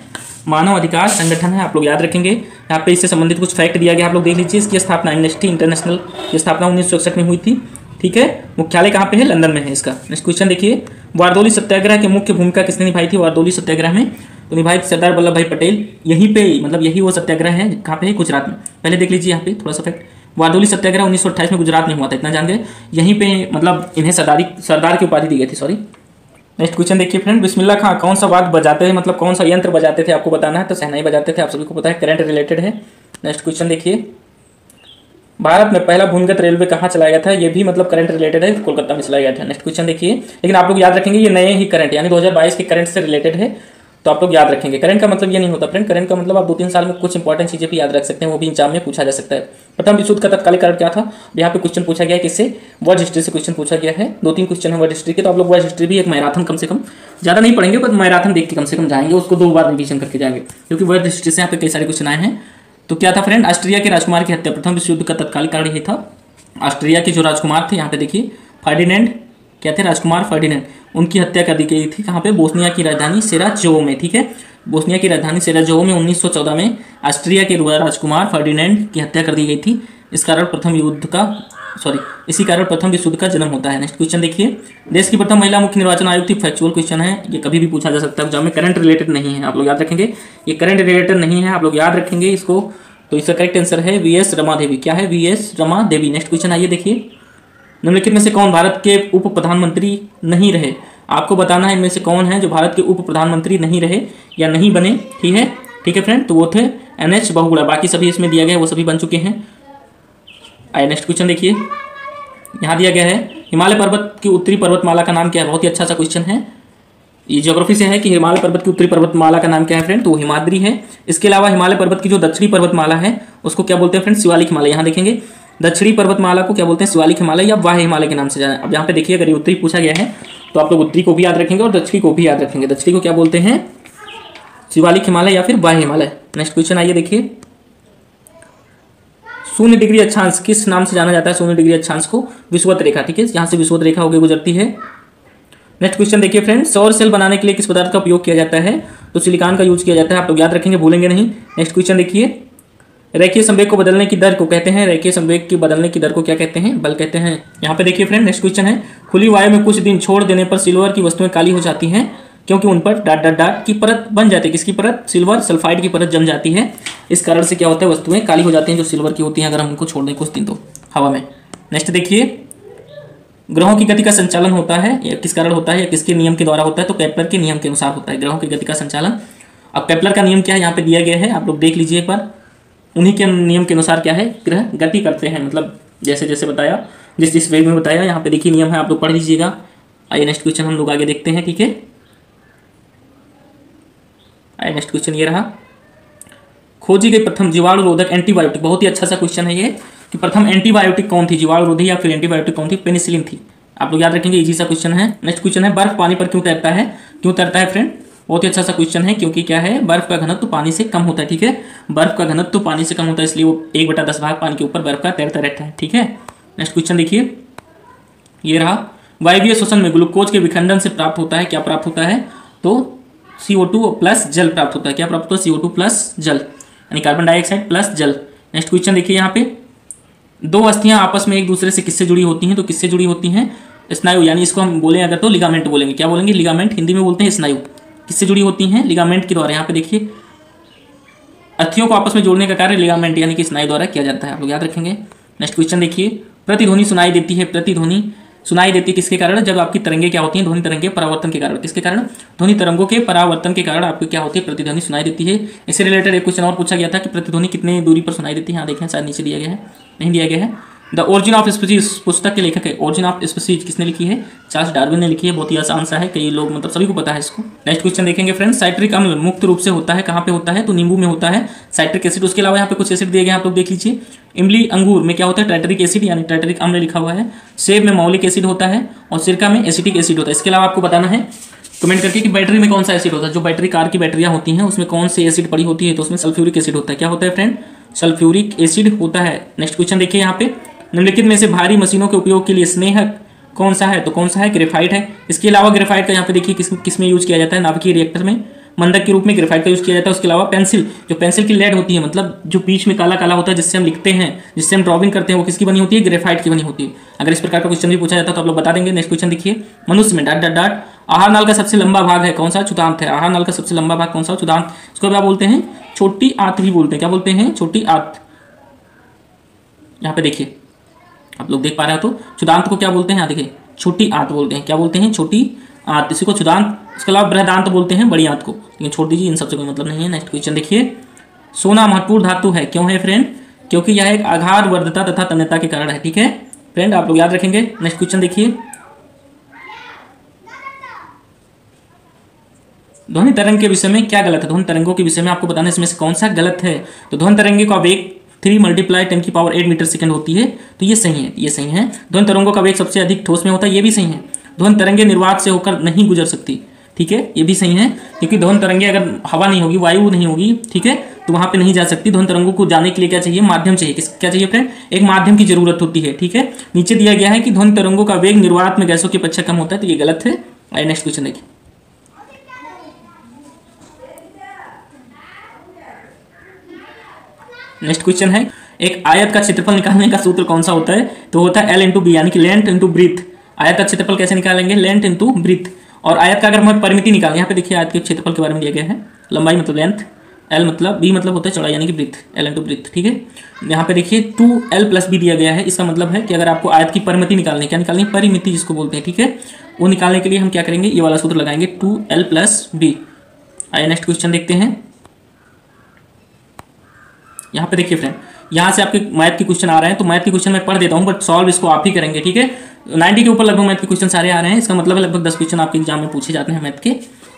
मानव अधिकार संगठन है, आप लोग याद रखेंगे। यहाँ पे इससे संबंधित कुछ फैक्ट दिया गया, आप लोग देख लीजिए। इसकी स्थापना, एमनेस्टी इंटरनेशनल की स्थापना 1961 में हुई थी, ठीक है। मुख्यालय कहाँ पे है? लंदन में है इसका। नेक्स्ट क्वेश्चन देखिए, वारदोली सत्याग्रह की मुख्य भूमिका किसने निभाई थी? वारदोली सत्याग्रह में तो निभाई सरदार वल्लभ भाई पटेल। यहीं पे मतलब यही वो सत्याग्रह है, कहाँ पे है? गुजरात में। पहले देख लीजिए यहाँ पे थोड़ा सा फैक्ट, वारदोली सत्याग्रह 1928 में गुजरात में हुआ था, इतना जान गए। यहीं पे मतलब इन्हें सरदार की उपाधि दी गई थी, सॉरी। नेक्स्ट क्वेश्चन देखिए फ्रेंड, बिस्मिल्लाह खां कौन सा वाद्य बजाते हैं, मतलब कौन सा यंत्र बजाते थे, आपको बताना है। तो शहनाई बजाते थे, आप सभी को पता है, करंट रिलेटेड है। नेक्स्ट क्वेश्चन देखिए, भारत में पहला भूमिगत रेलवे कहाँ चलाया गया था? ये भी मतलब करंट रिलेटेड है, कोलकाता में चलाया गया था। नेक्स्ट क्वेश्चन देखिए, लेकिन आप लोग याद रखेंगे ये नए ही करंट यानी 2022 के करंट से रिलेटेड है, तो आप लोग याद रखेंगे। करंट का मतलब ये नहीं होता फ्रेंड, करंट का मतलब आप 2-3 साल में कुछ इंपॉर्टेंट चीजें भी याद रख सकते हैं, वो भी एग्जाम में पूछा जा सकता है। प्रथम विश्व युद्ध का तत्कालीन कारण क्या था? यहाँ पे क्वेश्चन पूछा गया है किससे? वर्ल्ड हिस्ट्री से क्वेश्चन पूछा गया है। 2-3 क्वेश्चन है वर्ल्ड हिस्ट्री के, तो आप लोग वर्ल्ड हिस्ट्री भी एक मैराथन कम से कम, ज्यादा नहीं पढ़ेंगे पर मैराथन देख के कम से कम जाएंगे, उसको 2 बार रिवीजन करके जाएंगे, क्योंकि वर्ल्ड हिस्ट्री से यहाँ पे कई सारे क्वेश्चन आए हैं। तो क्या था फ्रेंड? ऑस्ट्रिया के राजकुमार की हत्या, प्रथम विश्व युद्ध का तत्कालीन कारण यही था। ऑस्ट्रिया के जो राजकुमार थे, यहाँ पे देखिए फर्डिनेंड, क्या थे? राजकुमार फर्डिनेंड, उनकी हत्या कर दी गई थी। कहाँ पे? बोस्निया की राजधानी सेराजेवो में, ठीक है। बोस्निया की राजधानी सेराजेवो में 1914 में ऑस्ट्रिया के राजकुमार फर्डिनेंड की हत्या कर दी गई थी। इसी कारण प्रथम विश्व युद्ध का जन्म होता है। नेक्स्ट क्वेश्चन देखिए, देश की प्रथम महिला मुख्य निर्वाचन आयुक्त थी, फैक्चुअल क्वेश्चन है, ये कभी भी पूछा जा सकता है एग्जाम में, करंट रिलेटेड नहीं है, आप लोग याद रखेंगे। ये करंट रिलेटेड नहीं है, आप लोग याद रखेंगे इसको। तो इसका करेक्ट आंसर है वीएस रमा देवी। क्या है? VS Rama Devi. Next question आइए देखिए, निम्नलिखित में से कौन भारत के उप प्रधानमंत्री नहीं रहे? आपको बताना है इनमें से कौन है जो भारत के उप प्रधानमंत्री नहीं रहे या नहीं बने, ठीक है फ्रेंड। तो वो थे NH बहुगुणा, बाकी सभी इसमें दिया गया है, वो सभी बन चुके हैं। आइए नेक्स्ट क्वेश्चन देखिए, यहाँ दिया गया है हिमालय पर्वत की उत्तरी पर्वतमाला का नाम क्या है? बहुत ही अच्छा सा क्वेश्चन है, ये ज्योग्राफी से है कि हिमालय पर्वत की उत्तरी पर्वतमाला का नाम क्या है फ्रेंड? तो वो हिमाद्री है। इसके अलावा हिमालय पर्वत की जो दक्षिणी पर्वतमाला है उसको क्या बोलते हैं फ्रेंड? शिवालिक हिमालय। यहाँ देखेंगे दक्षिणी पर्वतमाला को क्या बोलते हैं? शिवालिक हिमालय या वाह्य हिमालय के नाम से जाना। अब यहाँ पे देखिए, अगर ये उत्तरी पूछा गया है तो आप लोग उत्तरी को भी याद रखेंगे और दक्षिणी को भी याद रखेंगे। दक्षिणी को क्या बोलते हैं? शिवालिक हिमालय या फिर वाह्य हिमालय। नेक्स्ट क्वेश्चन आइए देखिए, 0 डिग्री अक्षांश किस नाम से जाना जाता है? 0 डिग्री अक्षांश को विषुवत रेखा, ठीक है, यहाँ से विषुवत रेखा होकर गुजरती है। नेक्स्ट क्वेश्चन देखिए फ्रेंड्स, सौर सेल बनाने के लिए किस पदार्थ का उपयोग किया जाता है? तो सिलिकॉन का यूज किया जाता है। आप लोग याद रखेंगे, भूलेंगे नहीं। नेक्स्ट क्वेश्चन देखिए, रेखीय संवेग को बदलने की दर को कहते हैं, रेखीय संवेग की बदलने की दर को क्या कहते हैं? बल कहते हैं। यहाँ पे देखिए फ्रेंड, नेक्स्ट क्वेश्चन है, खुली वायु में कुछ दिन छोड़ देने पर सिल्वर की वस्तुएं काली हो जाती हैं क्योंकि उन पर डाट डाट डाट की परत बन जाती है। किसकी परत? सिल्वर सल्फाइड की परत जम जाती है। इस कारण से क्या होता है, वस्तुएं काली हो जाती हैं जो सिल्वर की होती हैं अगर हम उनको छोड़ दें कुछ दिन तो हवा में। नेक्स्ट देखिए, ग्रहों की गति का संचालन होता है या किस कारण होता है या किसके नियम के द्वारा होता है? तो केपलर के नियम के अनुसार होता है ग्रहों की गति का संचालन। अब केपलर का नियम क्या है यहाँ पे दिया गया है, आप लोग देख लीजिए एक बार। उन्हीं के नियम के अनुसार क्या है, ग्रह गति करते हैं, मतलब जैसे जैसे बताया, जिस वेग में बताया। यहाँ पे देखिए नियम है, आप लोग पढ़ लीजिएगा। आइए नेक्स्ट क्वेश्चन हम लोग आगे देखते हैं, ठीक है। आइए नेक्स्ट क्वेश्चन ये रहा, खोजी गई प्रथम जीवाणु रोधक एंटीबायोटिक। बहुत ही अच्छा सा क्वेश्चन है ये कि प्रथम एंटीबायोटिक कौन थी, जीवाणु रोधी या फिर एंटीबायोटिक कौन थी? पेनिसिलिन थी। आप लोग याद रखेंगे, इजी सा क्वेश्चन है। नेक्स्ट क्वेश्चन है, बर्फ पानी पर क्यों तैरता है? क्यों तैरता है फ्रेंड? बहुत ही अच्छा सा क्वेश्चन है, क्योंकि क्या है, बर्फ का घनत्व पानी से कम होता है, ठीक है। बर्फ का घनत्व पानी से कम होता है, इसलिए वो 1/10 भाग पानी के ऊपर बर्फ का तैरता रहता है, ठीक है। नेक्स्ट क्वेश्चन देखिए, ये रहा, वायवीय श्वसन में ग्लूकोज के विखंडन से प्राप्त होता है, क्या प्राप्त होता है? तो CO2 प्लस जल प्राप्त होता है। क्या प्राप्त होता है? CO2 प्लस जल, यानी कार्बन डाइऑक्साइड प्लस जल। नेक्स्ट क्वेश्चन देखिए, यहाँ पे दो अस्थियां आपस में एक दूसरे से किससे जुड़ी होती हैं? तो किससे जुड़ी होती हैं? स्नायु, यानी इसको हम बोले अगर तो लिगामेंट बोलेंगे। क्या बोलेंगे? लिगामेंट। हिंदी में बोलते हैं स्नायु। किससे जुड़ी होती हैं? लिगामेंट के द्वारा। यहाँ पे देखिए, अस्थियों को आपस में जोड़ने का कार्य लिगामेंट यानी कि स्नायु द्वारा किया जाता है, आप लोग याद रखेंगे। नेक्स्ट क्वेश्चन देखिए, प्रतिध्वनि सुनाई देती है, प्रतिध्वनि सुनाई देती है किसके कारण? जब आपकी तरंगे क्या होती हैं? ध्वनि तरंगे परावर्तन के कारण। किसके कारण? ध्वनि तरंगों के परावर्तन के कारण आपको क्या होती है? प्रतिध्वनि सुनाई देती है। इससे रिलेटेड एक क्वेश्चन और पूछा गया था कि प्रतिध्वनि कितने दूरी पर सुनाई देती है? यहाँ देखें, शायद नीचे दिया गया है, नहीं दिया गया है। द ओरिजिन ऑफ स्पीसीज पुस्तक के लेखक है, ओरिजिन ऑफ स्पीसीज किसने लिखी है? चार्ल्स डार्विन ने लिखी है। बहुत ही आसान सा है, कई लोग मतलब सभी को पता है इसको। नेक्स्ट क्वेश्चन देखेंगे फ्रेंड्स, साइट्रिक अम्ल मुक्त रूप से होता है, कहाँ पे होता है? तो नींबू में होता है साइट्रिक एसिड। उसके अलावा यहाँ पे कुछ एसिड दिए गए हैं, आप लोग देख लीजिए। इमली अंगूर में क्या होता है? टाइटरिक एसिड यानी टाइटरिक अम्ल लिखा हुआ है। सेब में मौलिक एसिड होता है और सिरका में एसिटिक एसिड होता है। इसके अलावा आपको बताना है कमेंट करके कि बैटरी में कौन सा एसिड होता है। जो बैटरी कार की बैटरियां होती हैं उसमें कौन सी एसिड पड़ी होती है? तो उसमें सल्फ्यूरिक एसिड होता है। क्या होता है फ्रेंड? सल्फ्यूरिक एसिड होता है। नेक्स्ट क्वेश्चन देखिए, यहाँ पे निम्नलिखित में से भारी मशीनों के उपयोग के लिए स्नेहक कौन सा है? तो कौन सा है? ग्रेफाइट है। इसके अलावा ग्रेफाइट का यहाँ पे देखिए किस में यूज किया जाता है? नाभिकीय रिएक्टर में मंदक के रूप में ग्रेफाइट का यूज किया जाता है। उसके अलावा पेंसिल, जो पेंसिल की लेड होती है, मतलब जो बीच में काला काला होता है जिससे हम लिखते हैं, जिससे हम ड्राइंग करते हैं, वो किसकी बनी होती है? ग्रेफाइट की बनी होती है। अगर इस प्रकार का क्वेश्चन भी पूछा जाता है तो आप लोग बता देंगे। नेक्स्ट क्वेश्चन देखिए, मनुष्य में डाट डाट डाट आहार नाल का सबसे लंबा भाग है, कौन सा? क्षुधांत है। आहार नाल का सबसे लंबा भाग कौन सा? क्षुधांत। इसको क्या बोलते हैं? छोटी आंत भी बोलते हैं। क्या बोलते हैं? छोटी आंत। यहाँ पे देखिए, आप लोग देख पा रहे हो, तो क्षुधांत को क्या बोलते हैं? यहाँ देखिए, छोटी आंत बोलते हैं। क्या बोलते हैं? छोटी आंत। इसी को क्षुधांत, इसके अलावा बृहदांत बोलते हैं, बड़ी आंत को, लेकिन छोड़ दीजिए, इन सबसे कोई मतलब नहीं है। नेक्स्ट क्वेश्चन देखिए, सोना महत्वपूर्ण धातु है, क्यों है फ्रेंड? क्योंकि यह एक आघार वर्धता तथा तन्यता के कारण है, ठीक है फ्रेंड, आप लोग याद रखेंगे। नेक्स्ट क्वेश्चन देखिए, ध्वनि तरंग के विषय में क्या गलत है? ध्वनि तरंगों के विषय में आपको बताना इसमें से कौन सा गलत है? तो ध्वनि तरंगे का वेग 3 × 10⁸ मीटर सेकंड होती है, तो ये सही है, ये सही है। ध्वनि तरंगों का वेग सबसे अधिक ठोस में होता है, ये भी सही है। ध्वनि तरंगे निर्वात से होकर नहीं गुजर सकती, ठीक है, ये भी सही है, क्योंकि ध्वनि तरंगे अगर हवा नहीं होगी, वायु नहीं होगी, ठीक है, तो वहां पे नहीं जा सकती। ध्वनि तरंगों को जाने के लिए क्या चाहिए? माध्यम चाहिए। क्या चाहिए फ्रेंड? एक माध्यम की जरूरत होती है, ठीक है। नीचे दिया गया है कि ध्वनि तरंगों का वेग निर्वात में गैसों की अपेक्षा कम होता है, तो ये गलत है। आइए नेक्स्ट क्वेश्चन देखिए, नेक्स्ट क्वेश्चन है, एक आयत का क्षेत्रफल निकालने का सूत्र कौन सा होता है? तो होता है L × B, यानी कि लेंथ इंटू ब्रीथ। आयत का क्षेत्रफल कैसे निकालेंगे? Length into breadth. और आयत का अगर हमें परिमिति निकालें, यहाँ पे देखिए आयत के क्षेत्रफल के बारे में दिया गया है, लंबाई मतलब लेंथ, L मतलब, B मतलब होता है चौड़ाई यानी कि ब्रीथ, L × ब्रीथ, ठीक है। यहाँ पे देखिए 2L + B दिया गया है, इसका मतलब है कि अगर आपको आयत की परिमिति निकालनी है, क्या निकालनी है? परिमिति जिसको बोलते हैं, ठीक है, वो निकालने के लिए हम क्या करेंगे? ये वाला सूत्र लगाएंगे, 2L + B। आइए नेक्स्ट क्वेश्चन देखते हैं। यहाँ पे देखिए फ्रेंड, यहाँ से आपके मैथ के क्वेश्चन आ रहे हैं, तो मैथ के क्वेश्चन मैं पढ़ देता हूँ, बट सॉल्व इसको आप ही करेंगे, ठीक है। 90 के ऊपर लगभग मैथ के क्वेश्चन सारे आ रहे हैं, इसका मतलब है लगभग 10 क्वेश्चन आपके एग्जाम में पूछे जाते हैं मैथ के,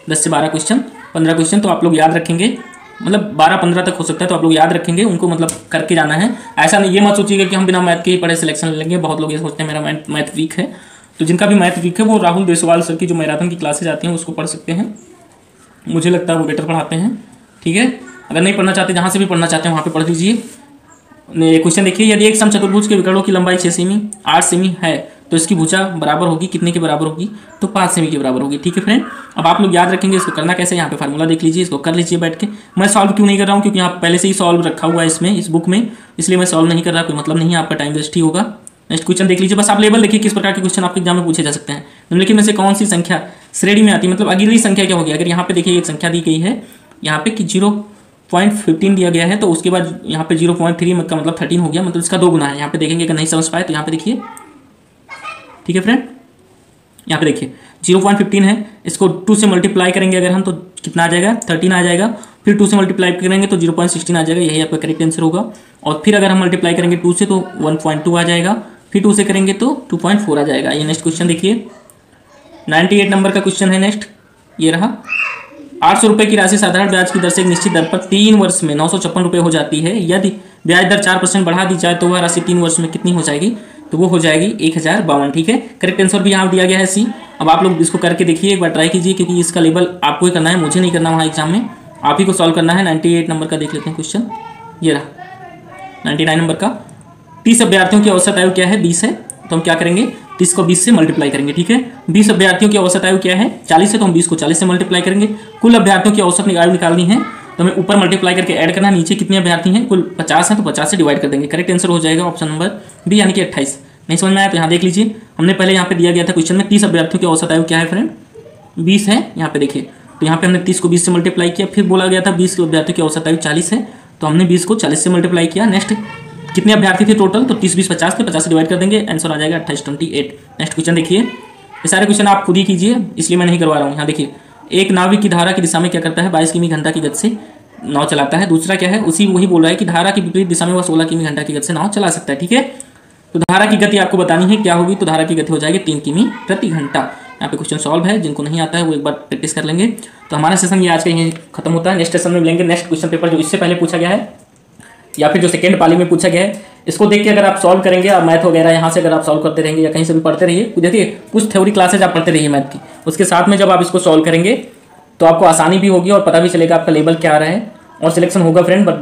10 से 12 क्वेश्चन, 15 क्वेश्चन, तो आप लोग याद रखेंगे, मतलब 12-15 तक हो सकता है, तो आप लोग याद रखेंगे, उनको मतलब करके जाना है। ऐसा नहीं, ये मत सोचिएगा कि हम बिना मैथ के ही पढ़े सिलेक्शन ले लेंगे। बहुत लोग ये सोचते हैं मेरा मैथ वीक है, तो जिनका भी मैथ वीक है वो राहुल देसवाल सर की जो मैराथन की क्लासेज आती हैं उसको पढ़ सकते हैं, मुझे लगता है वो बेटर पढ़ाते हैं, ठीक है। अगर नहीं पढ़ना चाहते, जहाँ से भी पढ़ना चाहते हैं वहाँ पे पढ़ लीजिए। क्वेश्चन देखिए, यदि एक समचतुर्भुज के विकर्णों की लंबाई 6 सेमी 8 सेमी है, तो इसकी भुजा बराबर होगी कितने के बराबर होगी, तो 5 सेमी के बराबर होगी। ठीक है फ्रेंड, अब आप लोग याद रखेंगे इसको करना कैसे, यहाँ पे फार्मूला देख लीजिए, इसको कर लीजिए बैठ के। मैं सॉल्व क्यों नहीं कर रहा हूँ, क्योंकि यहाँ पहले से ही सॉल्व रखा हुआ है इसमें, इस बुक में, इसलिए मैं सॉल्व नहीं कर रहा, कोई मतलब नहीं है, आपका टाइम वेस्ट ही होगा। नेक्स्ट क्वेश्चन देख लीजिए, बस आप लेवल देखिए किस प्रकार के क्वेश्चन आपके एग्जाम में पूछे जा सकते हैं। निम्नलिखित में से कौन सी संख्या श्रेणी में आती है, मतलब अगली संख्या क्या होगी। अगर यहाँ पे देखिए एक संख्या दी गई है यहाँ पे कि 0.15 दिया गया है, तो उसके बाद यहाँ पे 0.3 का मतलब 13 हो गया, मतलब इसका 2 गुना है। यहाँ पे देखेंगे अगर नहीं समझ पाए तो यहाँ पे देखिए, ठीक है फ्रेंड, यहाँ पे देखिए 0.15 है, इसको 2 से मल्टीप्लाई करेंगे अगर हम तो कितना आ जाएगा, 13 आ जाएगा। फिर 2 से मल्टीप्लाई करेंगे तो 0.16 आ जाएगा, यही आपका करेक्ट आंसर होगा। और फिर अगर हम मल्टीप्लाई करेंगे 2 से तो 1.2 आ जाएगा, फिर 2 से करेंगे तो 2.4 आ जाएगा। ये नेक्स्ट क्वेश्चन देखिए, 98 नंबर का क्वेश्चन है। नेक्स्ट ये रहा, 800 रुपये की राशि साधारण ब्याज की दर से एक निश्चित दर पर 3 वर्ष में 956 रुपये हो जाती है। यदि ब्याज दर 4% बढ़ा दी जाए तो वह राशि 3 वर्ष में कितनी हो जाएगी, तो वो हो जाएगी 1052। ठीक है, करेक्ट आंसर भी यहाँ दिया गया है सी। अब आप लोग इसको करके देखिए, एक बार ट्राई कीजिए, क्योंकि इसका लेवल आपको ही करना है, मुझे नहीं करना वहाँ एग्जाम में, आप ही को सॉल्व करना है। 98 नंबर का देख लेते हैं क्वेश्चन, ये रहा 99 नंबर का। 30 अभ्यर्थियों की औसत आयु क्या है, 20 है, तो हम क्या करेंगे 30 को 20 से मल्टीप्लाई करेंगे। ठीक है, 20 अभ्यर्थियों की औसत आयु क्या है, 40 है, तो हम 20 को 40 से मल्टीप्लाई करेंगे। कुल अभ्यर्थियों की औसत आयु निकालनी है, तो हमें ऊपर मल्टीप्लाई करके ऐड करना है, नीचे कितने अभ्यर्थी हैं, कुल 50 हैं, तो 50 से डिवाइड कर देंगे। करेक्ट आंसर हो जाएगा ऑप्शन नंबर बी, यानी कि 28। नहीं समझ में आया तो यहाँ देख लीजिए, हमने पहले यहाँ पे दिया गया था क्वेश्चन में 30 अभ्यर्थियों की औसत आयु क्या है फ्रेंड, 20 है। यहाँ पे देखिए, तो यहाँ पे हमने 30 को 20 से मल्टीप्लाई किया, फिर बोला गया था 20 अभ्यर्थियों की औसत आयु 40 है, तो हमने 20 को 40 से मल्टीप्लाई किया। नेक्स्ट कितने अभ्यर्थी थे टोटल, तो 30 20 50 थे, 50 से डिवाइड कर देंगे, आंसर आ जाएगा 28 28। नेक्स्ट क्वेश्चन देखिए, ये सारे क्वेश्चन आप खुद ही कीजिए, इसलिए मैं नहीं करवा रहा हूँ। यहाँ देखिए, एक नाविक की धारा की दिशा में क्या करता है, 22 किमी घंटा की गति से नाव चलाता है। दूसरा क्या है, उसी वही बोल रहा है कि धारा की विपरीत दिशा में वह 16 किमी घंटा की गति से नाव चला सकता है। ठीक है, तो धारा की गति आपको बतानी है क्या होगी, तो धारा की गति हो जाएगी 3 किमी प्रति घंटा। यहाँ पे क्वेश्चन सॉल्व है, जिनको नहीं आता है वो एक बार प्रैक्टिस कर लेंगे। तो हमारा सेशन ये आज का यहीं खत्म होता है। नेक्स्ट सेशन में मिलेंगे नेक्स्ट क्वेश्चन पेपर जो इससे पहले पूछा गया है या फिर जो सेकेंड पाली में पूछा गया है, इसको देख के अगर आप सॉल्व करेंगे, आप मैथ वगैरह यहाँ से अगर आप सॉल्व करते रहेंगे या कहीं से भी पढ़ते रहिए, देखिए कुछ थ्योरी क्लासेज आप पढ़ते रहिए मैथ की, उसके साथ में जब आप इसको सॉल्व करेंगे तो आपको आसानी भी होगी और पता भी चलेगा आपका लेवल क्या आ रहा है और सिलेक्शन होगा फ्रेंड। बट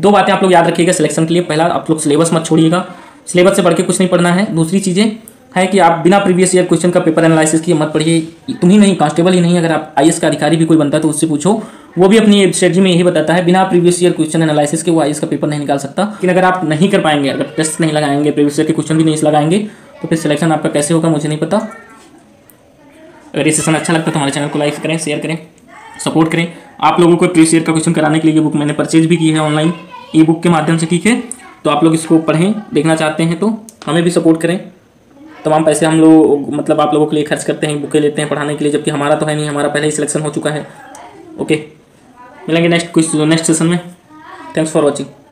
दो बातें आप लोग याद रखिएगा सिलेक्शन के लिए। पहला, आप लोग सिलेबस मत छोड़िएगा, सिलेबस से बढ़ के कुछ नहीं पढ़ना है। दूसरी चीज़ें है कि आप बिना प्रीवियस ईयर क्वेश्चन का पेपर एनालिसिस किए मत पढ़िए। तुम ही नहीं, कांस्टेबल ही नहीं, अगर आप आईएएस का अधिकारी भी कोई बनता है तो उससे पूछो, वो भी अपनी स्ट्रेटजी में यही बताता है, बिना प्रीवियस ईयर क्वेश्चन एनालिसिस के वो आईएएस का पेपर नहीं निकाल सकता। लेकिन अगर आप नहीं कर पाएंगे, अगर टेस्ट नहीं लगाएंगे, प्रीवियस ईयर के क्वेश्चन भी नहीं लगाएंगे, तो फिर सिलेक्शन आपका कैसे होगा मुझे नहीं पता। अगर ये सेशन अच्छा लगता है तो हमारे चैनल को लाइक करें, शेयर करें, सपोर्ट करें। आप लोगों को प्रीवियस ईयर का क्वेश्चन कराने के लिए ये बुक मैंने परचेज भी की है ऑनलाइन ई बुक के माध्यम से। ठीक है, तो आप लोग इसको पढ़ें, देखना चाहते हैं तो हमें भी सपोर्ट करें। तमाम पैसे हम लोग मतलब आप लोगों के लिए खर्च करते हैं, बुकें लेते हैं पढ़ाने के लिए, जबकि हमारा तो है नहीं, हमारा पहले ही सिलेक्शन हो चुका है। ओके, मिलेंगे नेक्स्ट सेशन में। Thanks for watching.